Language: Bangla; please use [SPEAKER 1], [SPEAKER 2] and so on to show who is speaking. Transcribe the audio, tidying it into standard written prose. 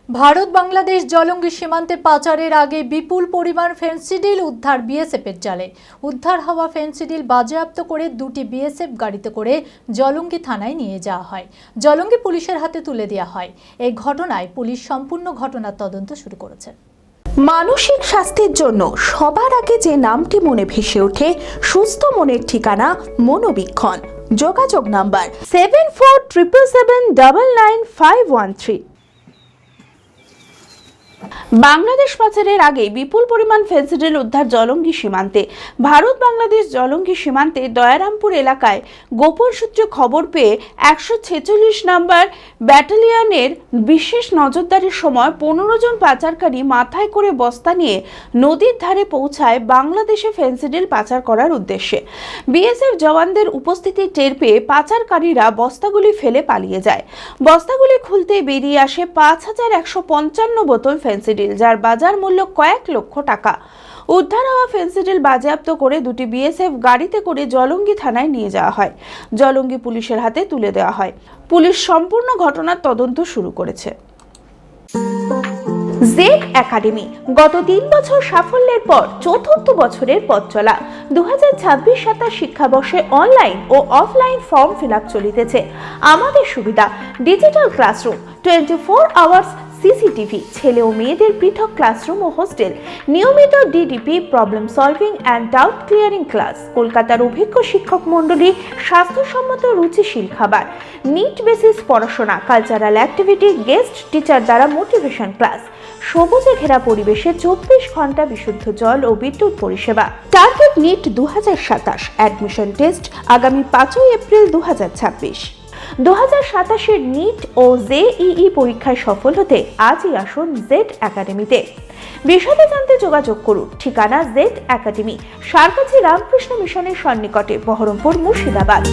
[SPEAKER 1] ভারত বাংলাদেশ জলঙ্গি সীমান্তে পাচারের আগে বিপুল পরিমাণ ফেন্সিডিল উদ্ধার বিএসএফের জালে। উদ্ধার হওয়া ফেন্সিডিল বাজেয়াপ্ত করে দুটি বিএসএফ গাড়িতে করে জলঙ্গি থানায় নিয়ে যাওয়া হয়। জলঙ্গি পুলিশের হাতে তুলে দেওয়া হয়। এই ঘটনায় পুলিশ সম্পূর্ণ ঘটনার তদন্ত শুরু করেছে।
[SPEAKER 2] মানসিক স্বাস্থ্যের জন্য সবার আগে যে নামটি মনে ভেসে ওঠে, সুস্থ মনের ঠিকানা মনোবীক্ষণ। যোগাযোগ নাম্বার 7477799513। বাংলাদেশ পাচারের আগে বিপুল পরিমাণ ফেন্সিডিল উদ্ধার জলঙ্গি সীমান্তে। ভারত বাংলাদেশ জলঙ্গি সীমান্তে দয়ারামপুর এলাকায় গোপন সূত্রে খবর পেয়ে 146 নম্বর ব্যাটালিয়নের বিশেষ নজরদারির সময় 15 জন পাচারকারী মাথায় করে বস্তা নিয়ে নদীর ধারে পৌঁছায় বাংলাদেশে ফেন্সিডিল পাচার করার উদ্দেশ্যে। বিএসএফ জওয়ানদের উপস্থিতি টের পেয়ে পাচারকারীরা বস্তাগুলি ফেলে পালিয়ে যায়। বস্তাগুলি খুলতে বেরিয়ে আসে 5155 বোতল ফেন্সিডিল, যার বাজার মূল্য কয়েক লক্ষ টাকা। উদ্ধার হওয়া ফেন্সিডিল বাজেয়াপ্ত করে দুটি বিএসএফ গাড়িতে করে জলঙ্গি থানায় নিয়ে যাওয়া হয়। জলঙ্গি পুলিশের হাতে তুলে দেওয়া হয়। পুলিশ সম্পূর্ণ ঘটনার তদন্ত শুরু করেছে। জেড একাডেমি গত 3 বছর সাফল্যের পর চতুর্থ বছরের পথ চলা। 2026-27 শিক্ষাবর্ষে অনলাইন ও অফলাইন ফর্ম ফিল আপ চলিতেছে। আমাদের সুবিধা ডিজিটাল ক্লাসরুম, 24 আওয়ার্স সিসিটিভি, ছেলে ও মেয়েদের পৃথক ক্লাসরুম ও হোস্টেল, নিয়মিত DDP, problem solving and doubt clearing class, কলকাতার অভিজ্ঞ শিক্ষক মণ্ডলী, স্বাস্থ্যসম্মত রুচিশীল খাবার, নিট বেসিস পড়াশোনা, কালচারাল অ্যাক্টিভিটি, গেস্ট টিচার দ্বারা মোটিভেশন ক্লাস, সবুজে ঘেরা পরিবেশে 24 ঘন্টা বিশুদ্ধ জল ও বিদ্যুৎ পরিষেবা। টার্গেট নিট 2027, অ্যাডমিশন টেস্ট আগামী 5 এপ্রিল 2026। 2027-এর নিট ও জেইই পরীক্ষায় সফল হতে আজই আসুন জেড একাডেমিতে। বিশদে জানতে যোগাযোগ করুন। ঠিকানা জেড একাডেমি, সারকাছি রামকৃষ্ণ মিশনের সন্নিকটে, বহরমপুর, মুর্শিদাবাদ।